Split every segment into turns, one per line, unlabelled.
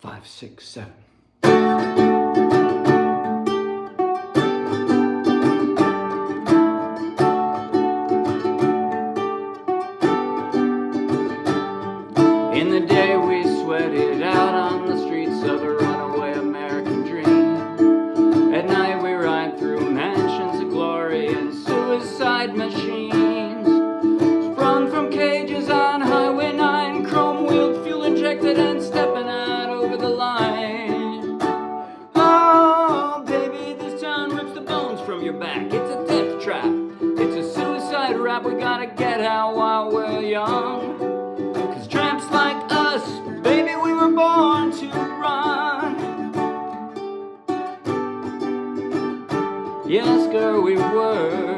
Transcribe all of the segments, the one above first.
5, 6, 7. In the day we sweated out on the streets of a runaway American dream. At night we ride through mansions of glory and suicide machines. Sprung from cages on Highway 9, chrome-wheeled, fuel-injected, and stepping out over the line. Oh, baby, this town rips the bones from your back. It's a death trap. It's a suicide rap. We gotta get out while we're young. 'Cause tramps like us, baby, we were born to run. Yes, girl, we were.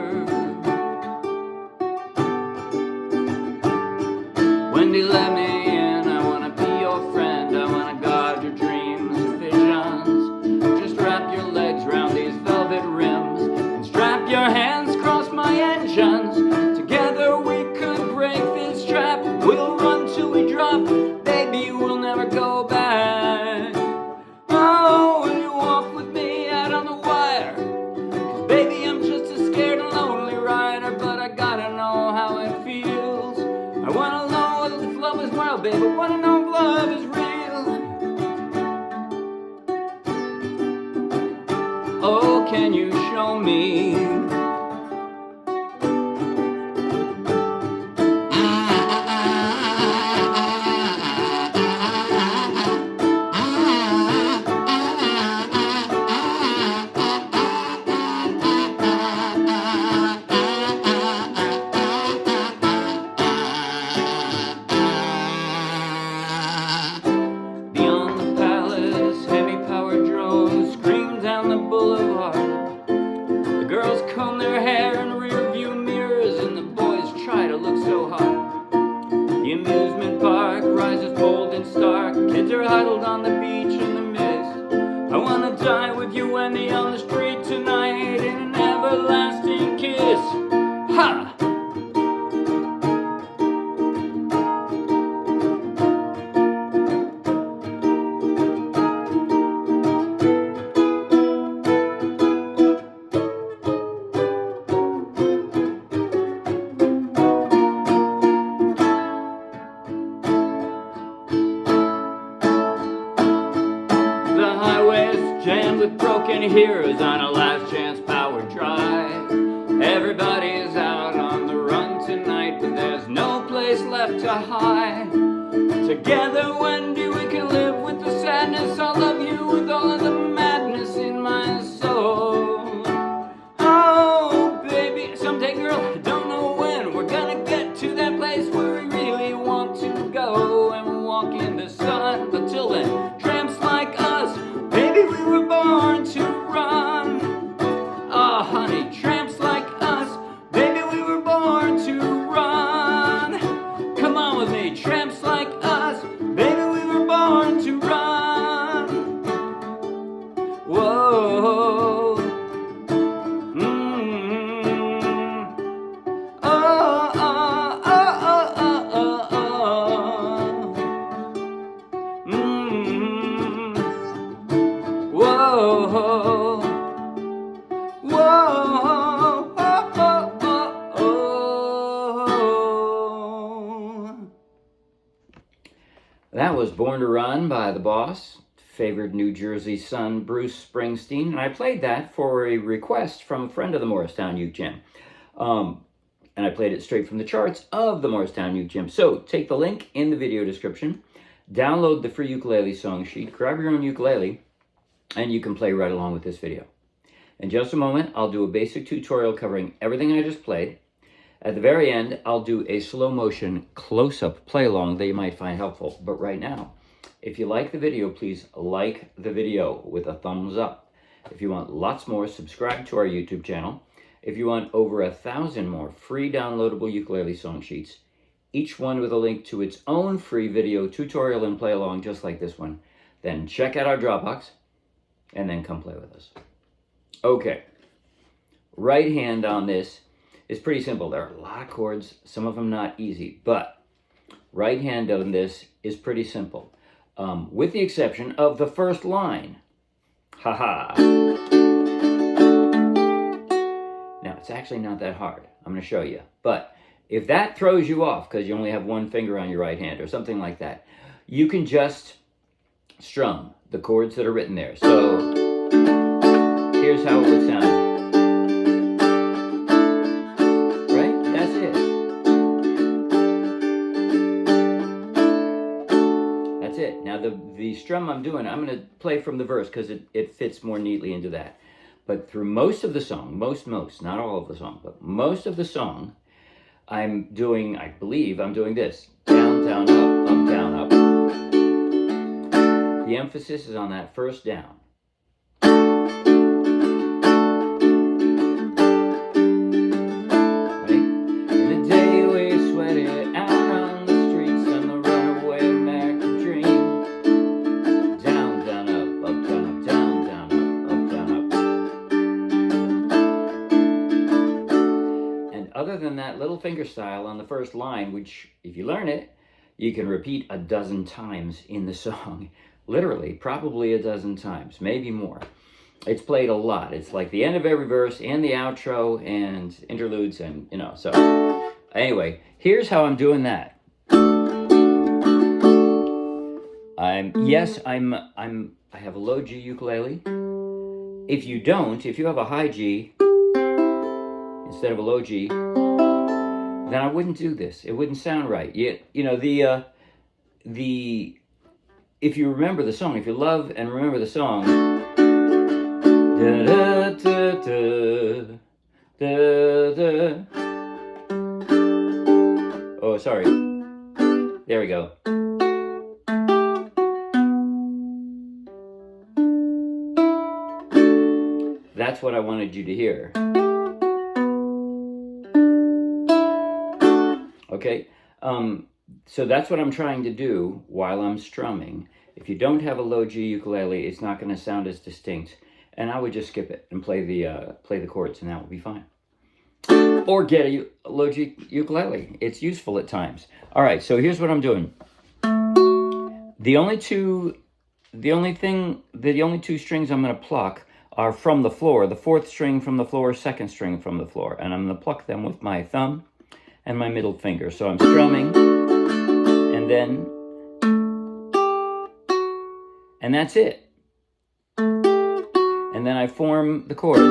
Wendy, let me in. I wanna be your friend. I wanna guard your dreams and visions. Just wrap your legs round these velvet rims and strap your hands across my engines. Together we could break this trap. We'll run till we drop. Baby, we'll never go back. Oh, will you walk with me out on the wire? 'Cause baby, I'm just a scared and lonely rider, but I gotta know how it feels. I wanna know if love is wild, baby. I wanna know if love is real. Oh, can you show me? Beyond the palace, heavy-powered drones scream down the boulevard. The girls comb their hair in rear-view mirrors, and the boys try to look so hard. The amusement park rises cold and stark. Kids are huddled on the beach in the mist. I wanna die with you, Wendy, on the street tonight in an everlasting kiss. Ha! The highway's jammed with broken heroes on a last chance power drive. Everybody's out on the run tonight, but there's no place left to hide. Together, Wendy, we can live with the sadness. I'll love you with all of the madness in my soul. Oh, baby, someday, girl, I don't know when we're gonna get to that place where we really want to go and walk in the sun. But till then, tramps like us, baby, we were born to run. Oh, honey, tramps like us, baby, we were born to run. Come on with me, tramps like us, baby, we were born to run. Whoa. Oh, oh, oh, oh, oh, oh, oh. Whoa. Whoa. Oh, oh, oh, oh. That was Born to Run by the Boss, favored New Jersey son Bruce Springsteen, and I played that for a request from a friend of the MorristownUkeJam. And I played it straight from the charts of the MorristownUkeJam. So take the link in the video description, download the free ukulele song sheet, grab your own ukulele, and you can play right along with this video. In just a moment, I'll do a basic tutorial covering everything I just played. At the very end, I'll do a slow motion close-up play along that you might find helpful. But right now, if you like the video, please like the video with a thumbs up. If you want lots more, subscribe to our YouTube channel. If you want over 1,000 more free downloadable ukulele song sheets, each one with a link to its own free video tutorial and play along just like this one, then check out our Dropbox and then come play with us. Okay, right hand on this is pretty simple. There are a lot of chords, some of them not easy, but right hand on this is pretty simple. with the exception of the first line. Ha-ha. Now, it's actually not that hard. I'm going to show you. But if that throws you off because you only have one finger on your right hand or something like that, you can just strum the chords that are written there. So here's how it would sound. Right? That's it. That's it. Now the strum I'm doing, I'm going to play from the verse because it fits more neatly into that. But through most of the song, most, not all of the song, but most of the song, I'm doing, I believe I'm doing this. Down, down, up, down, up. The emphasis is on that first down. Right? In the day we sweated out on the streets on the runaway American dream. Down, down, up, down, up, down, down, up, down, up. And other than that little finger style on the first line, which if you learn it, you can repeat a dozen times in the song. Literally, probably a dozen times, maybe more. It's played a lot. It's like the end of every verse and the outro and interludes and, you know, so. Anyway, here's how I'm doing that. I have a low G ukulele. If you have a high G instead of a low G, then I wouldn't do this. It wouldn't sound right. You know, if you remember the song, if you love and remember the song, da, da, da, da, da, da. Oh, sorry. There we go. That's what I wanted you to hear. Okay? So that's what I'm trying to do while I'm strumming. If you don't have a low G ukulele, it's not going to sound as distinct. And I would just skip it and play the chords, and that would be fine. Or get a low G ukulele. It's useful at times. All right, so here's what I'm doing. The only two strings I'm going to pluck are from the floor. The fourth string from the floor, second string from the floor. And I'm going to pluck them with my thumb and my middle finger. So I'm strumming, and that's it. And then I form the chords.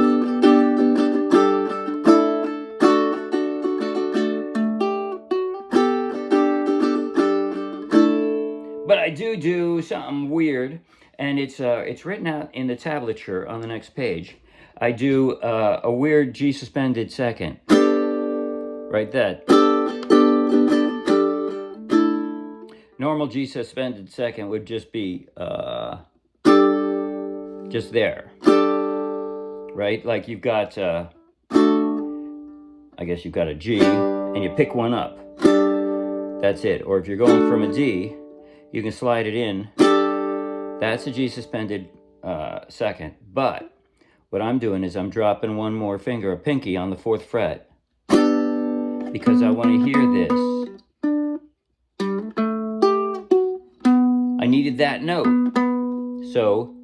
But I do something weird, and it's written out in the tablature on the next page. I do a weird G suspended second. Right, that. Normal G suspended second would just be just there. Right? Like you've got, I guess you've got a G, and you pick one up. That's it. Or if you're going from a D, you can slide it in. That's a G suspended second. But what I'm doing is I'm dropping one more finger, a pinky, on the 4th fret. Because I want to hear this. I needed that note. So,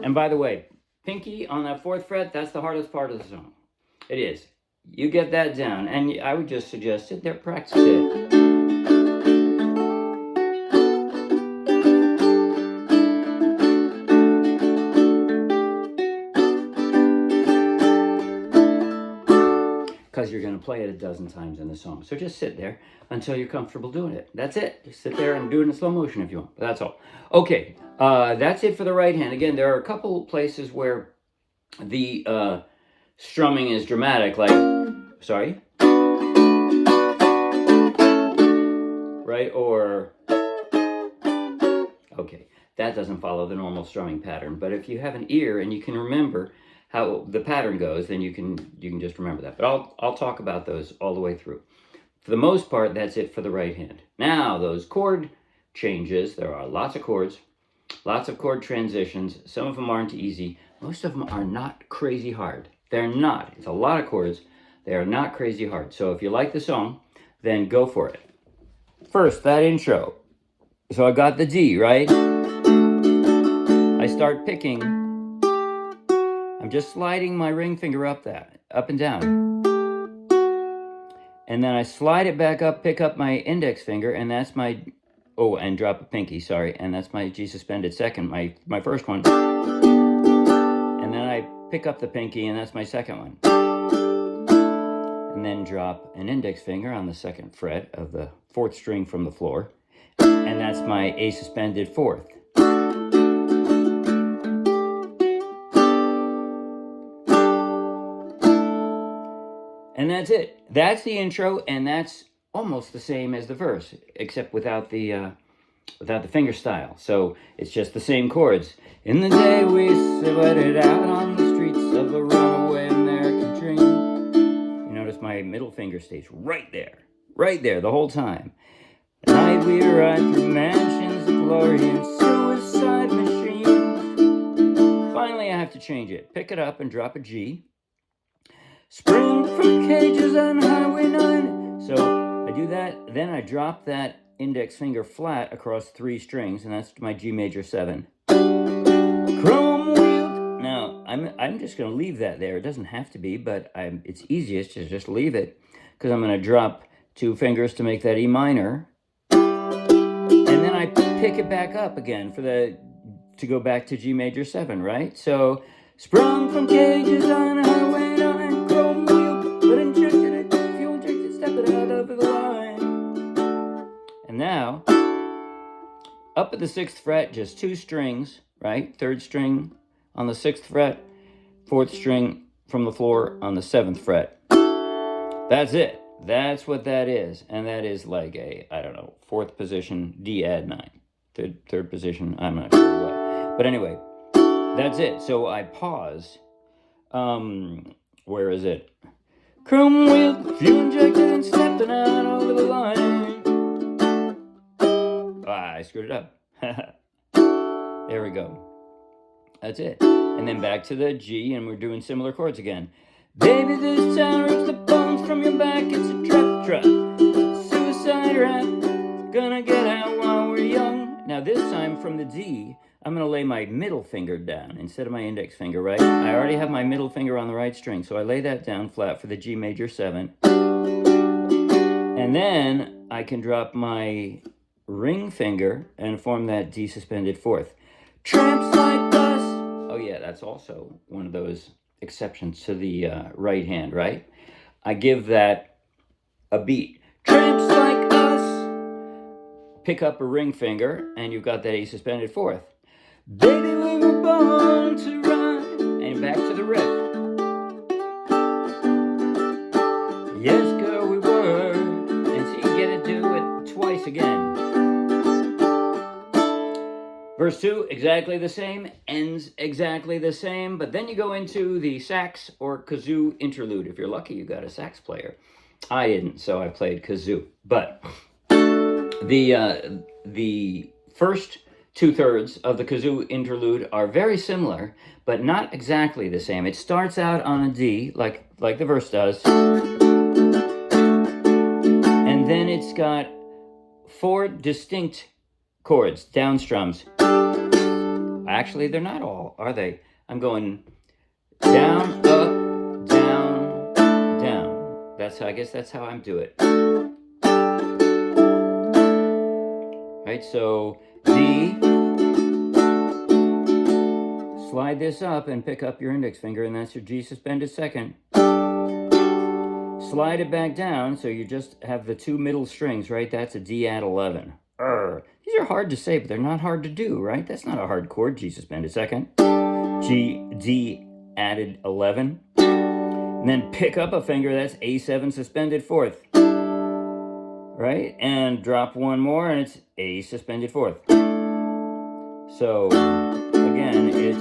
and by the way, pinky on that 4th fret, that's the hardest part of the song. It is. You get that down, and I would just suggest sit there, practice it. Because you're going to play it a dozen times in the song. So just sit there until you're comfortable doing it. That's it. Just sit there and do it in slow motion if you want. But that's all. Okay, that's it for the right hand. Again, there are a couple places where the strumming is dramatic, like, sorry? Right, or, okay, that doesn't follow the normal strumming pattern. But if you have an ear and you can remember how the pattern goes, then you can just remember that. But I'll talk about those all the way through. For the most part, that's it for the right hand. Now, those chord changes, there are lots of chords, lots of chord transitions. Some of them aren't easy. Most of them are not crazy hard. They're not. It's a lot of chords. They are not crazy hard. So if you like the song, then go for it. First, that intro. So I got the D, right? I start picking. I'm just sliding my ring finger up and down. And then I slide it back up, pick up my index finger, and that's my, and drop a pinky, sorry. And that's my G suspended second, my first one. And then I pick up the pinky, and that's my second one. And then drop an index finger on the second fret of the fourth string from the floor. And that's my A suspended fourth. And that's it. That's the intro, and that's almost the same as the verse, except without the finger style. So it's just the same chords. In the day we sweated out on the streets of a runaway American dream. You notice my middle finger stays right there the whole time. At night we ride through mansions of glory and suicide machines. Finally I have to change it. Pick it up and drop a G. Sprung from cages on Highway 9. So I do that, then I drop that index finger flat across 3 strings, and that's my G major 7. Chrome wheeled. Now, I'm just going to leave that there. It doesn't have to be, but it's easiest to just leave it, because I'm going to drop 2 fingers to make that E minor, and then I pick it back up again to go back to G major 7, right? So, sprung from cages on Highway 9. Now, up at the 6th fret, just 2 strings, right? 3rd string on the 6th fret, 4th string from the floor on the 7th fret. That's it. That's what that is. And that is like a, 4th position, D add 9. Third position, I'm not sure what. But anyway, that's it. So I pause. Where is it? Chrome wheel, fuel injected and stepping out over the line. I screwed it up. There we go. That's it. And then back to the G, and we're doing similar chords again. Baby, this town rips the bones from your back. It's a trap, suicide rap. Gonna get out while we're young. Now this time from the D, I'm gonna lay my middle finger down instead of my index finger, right? I already have my middle finger on the right string, so I lay that down flat for the G major 7. And then I can drop my ring finger and form that D suspended fourth. Tramps like us. Oh yeah, that's also one of those exceptions to the right hand, right? I give that a beat. Tramps like us. Pick up a ring finger and you've got that A suspended fourth. Baby, we were born to run. And back to the riff. Yes, girl, we were. And so you get to do it twice again. Verse 2, exactly the same, ends exactly the same, but then you go into the sax or kazoo interlude. If you're lucky, you got a sax player. I didn't, so I played kazoo. But the first 2/3 of the kazoo interlude are very similar, but not exactly the same. It starts out on a D, like the verse does, and then it's got 4 distinct chords, down strums. Actually, they're not all, are they? I'm going down, up, down, down. I guess that's how I'm do it. Right, so D, slide this up and pick up your index finger, and that's your G suspended second. Slide it back down, so you just have the 2 middle strings, right? That's a D add 11. These are hard to say, but they're not hard to do, right? That's not a hard chord. G suspended second. D added 11. And then pick up a finger, that's A7 suspended fourth. Right? And drop one more, and it's A suspended fourth. So, again, it's...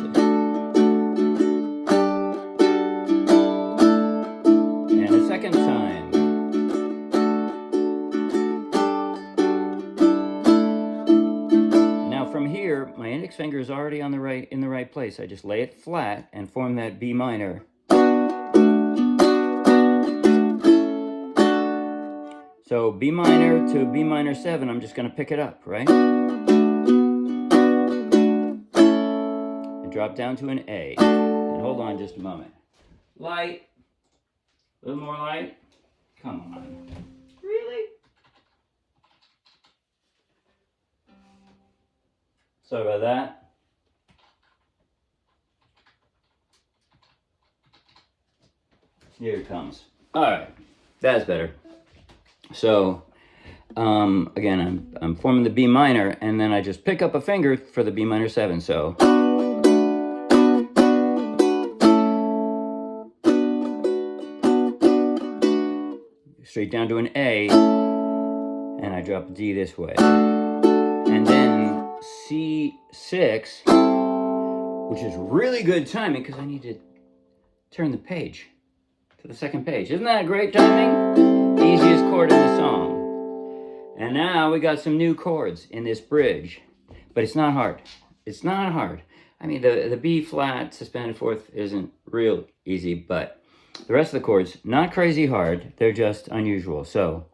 And a second time. My index finger is already in the right place. I just lay it flat and form that B minor. So B minor to B minor 7, I'm just going to pick it up, right? And drop down to an A. And hold on just a moment. Light. A little more light. Come on. Really? Sorry about that. Here it comes. All right, that's better. So, again, I'm forming the B minor, and then I just pick up a finger for the B minor 7. So, straight down to an A, and I drop a D this way, and then C6, which is really good timing because I need to turn the page to the second page. Isn't that great timing? Easiest chord in the song. And now we got some new chords in this bridge, but it's not hard. It's not hard. I mean, the B flat suspended fourth isn't real easy, but the rest of the chords, not crazy hard. They're just unusual. So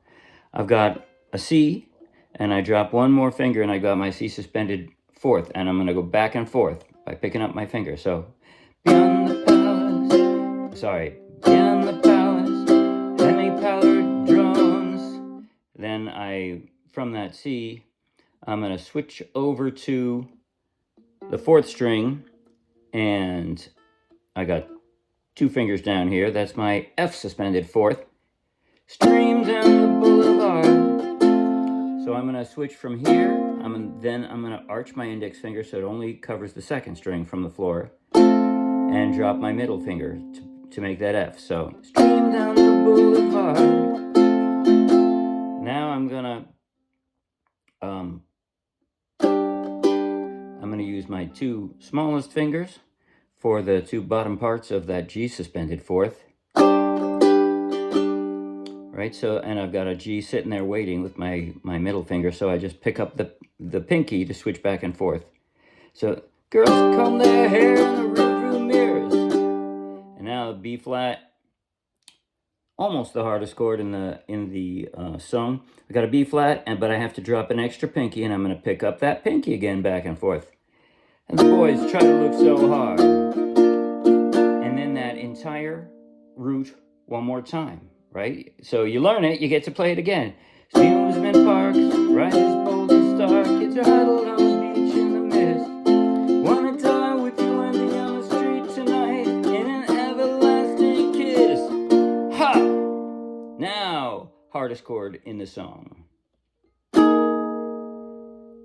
I've got a C, and I drop one more finger, and I got my C suspended fourth, and I'm going to go back and forth by picking up my finger. So, beyond the palace, sorry, beyond the palace, honey-powdered drones. Then from that C, I'm going to switch over to the fourth string, and I got two fingers down here. That's my F suspended fourth. Streams down the boulevard. So I'm going to switch from here. Then I'm going to arch my index finger so it only covers the second string from the floor, and drop my middle finger to make that F. So, stream down the boulevard. Now I'm gonna use my two smallest fingers for the two bottom parts of that G suspended fourth. Right, so, and I've got a G sitting there waiting with my middle finger, so I just pick up the pinky to switch back and forth. So, girls comb their hair in the rearview mirrors. And now B flat, almost the hardest chord in the song. I got a B flat, but I have to drop an extra pinky, and I'm going to pick up that pinky again back and forth. And the boys try to look so hard. And then that entire root one more time, right? So you learn it, you get to play it again. Amusement parks, rises bold and stark, kids are huddled on the beach in the mist. Wanna die with you landing on the street tonight in an everlasting kiss. Ha! Now, hardest chord in the song.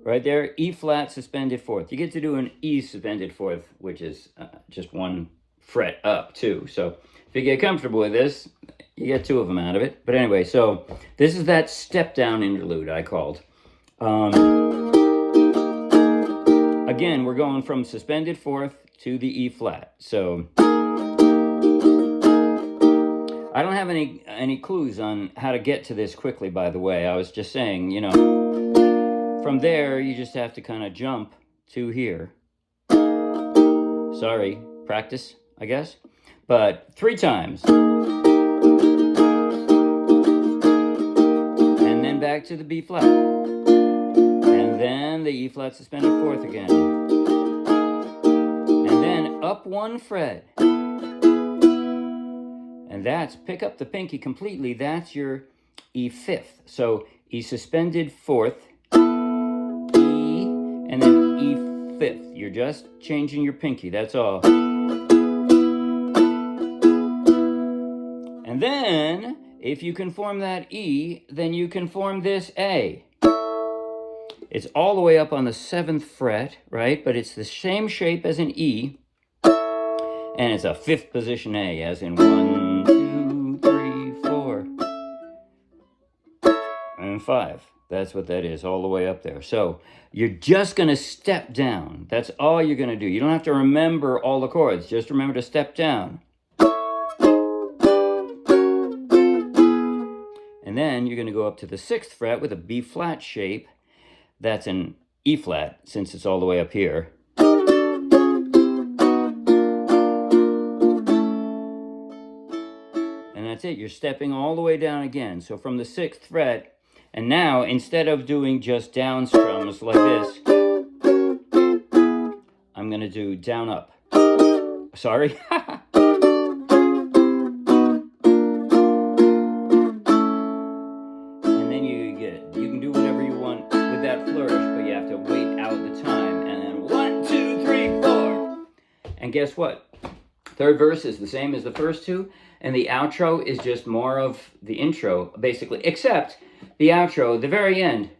Right there, E flat suspended fourth. You get to do an E suspended fourth, which is just one fret up too. So if you get comfortable with this, you get two of them out of it. But anyway, so this is that step down interlude I called. Again, we're going from suspended fourth to the E flat. So I don't have any clues on how to get to this quickly, by the way. I was just saying, you know, from there, you just have to kind of jump to here. Sorry, practice, I guess. But 3 times. And then back to the B flat. And then the E flat suspended fourth again. And then up one fret. And that's, pick up the pinky completely, that's your E fifth. So E suspended fourth, and then E fifth. You're just changing your pinky, that's all. And then, if you can form that E, then you can form this A. It's all the way up on the 7th fret, right? But it's the same shape as an E. And it's a 5th position A, as in 1, 2, 3, 4, and 5. That's what that is, all the way up there. So you're just going to step down. That's all you're going to do. You don't have to remember all the chords. Just remember to step down. And then you're going to go up to the 6th fret with a B flat shape. That's an E flat, since it's all the way up here. And that's it. You're stepping all the way down again. So from the 6th fret, And now, instead of doing just down strums like this, I'm going to do down up. Sorry. And then you can do whatever you want with that flourish, but you have to wait out the time. And then 1, 2, 3, 4. And guess what? Third verse is the same as the first two, and the outro is just more of the intro, basically, except the outro, the very end.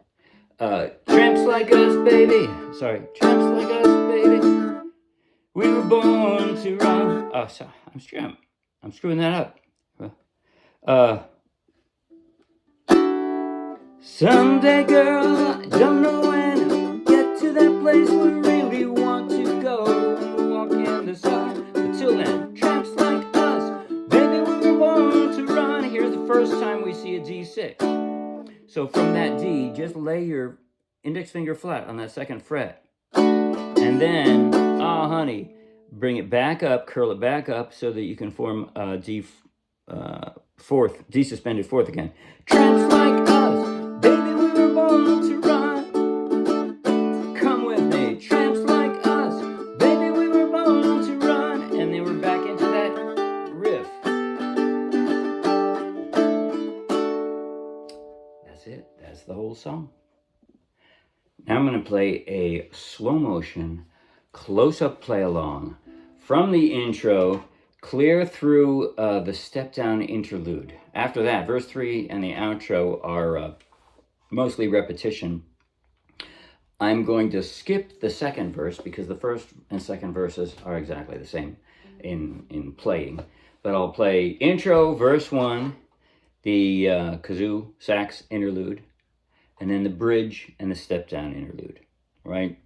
Tramps like us, baby. Sorry, tramps like us, baby. We were born to run. Oh, sorry, I'm screwing that up. Someday, girl, I don't know when I'll get to that place we really want to go. Walk in the sun, but till then, tramps like us, baby, we were born to run. Here's the first time we see a D6. So from that D, just lay your index finger flat on that second fret. And then, honey, bring it back up, curl it back up so that you can form a D suspended fourth again. Tramps like us, baby, we were born to run. Come with me, tramps like us, baby, we were born to run. And then we're back into that riff. That's it. That's the whole song. Now I'm going to play a slow motion, close-up play along from the intro, clear through the step-down interlude. After that, verse 3 and the outro are mostly repetition. I'm going to skip the second verse because the first and second verses are exactly the same in playing. But I'll play intro, verse 1, the kazoo, sax interlude, and then the bridge and the step-down interlude, right?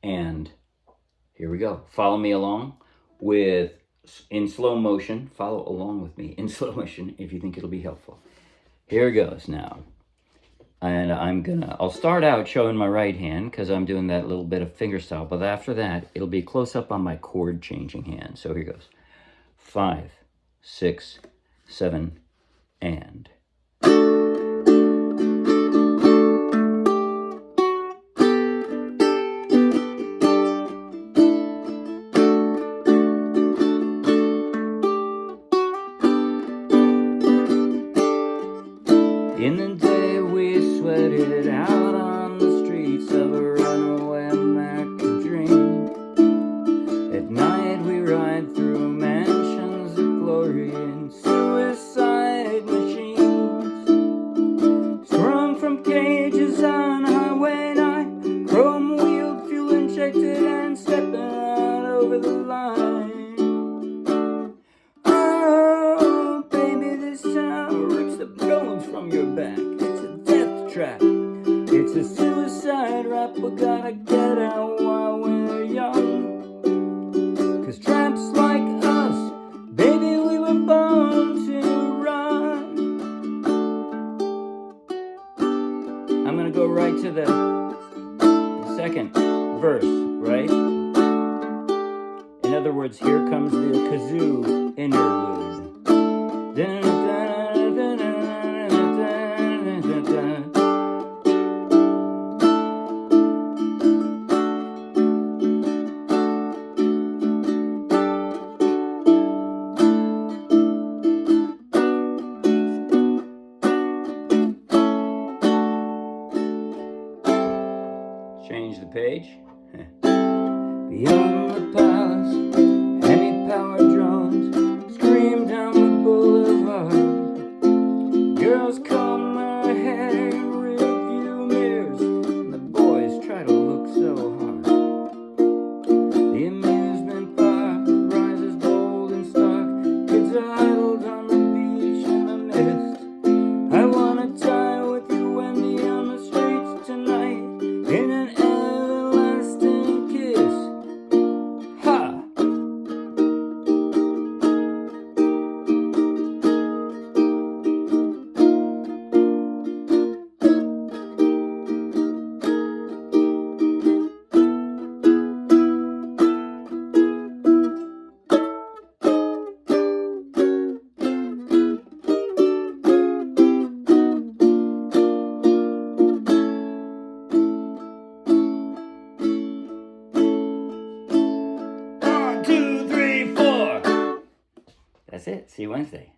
And here we go. Follow me along in slow motion. Follow along with me in slow motion if you think it'll be helpful. Here it goes now. And I'll start out showing my right hand because I'm doing that little bit of finger style. But after that, it'll be close up on my chord changing hand. So here goes. 5, 6, 7, and... In the day we sweated out on the streets of a runaway American dream. At night we ride through mansions of glory and suicide machines. Sprung from cages on Highway 9, chrome-wheeled, fuel-injected, and stepping out over the line. Oh, baby, this town rips the bones from your back. It's a death trap. It's a suicide rap. We gotta get out while we're young. 'Cause tramps like us, baby, we were born to run. I'm gonna go right to the second verse, right? In other words, here comes the kazoo interlude. Change the page. Beyond the palace, hemi-powered drones scream down the boulevard. Girls comb their hair in rearview mirrors, and the boys try to look so hard. The amusement park rises bold and stark. Kids are huddled on the beach in the mist. I wanna die with you, Wendy, on the streets tonight in an everlasting kiss. Ha! That's it. See you Wednesday.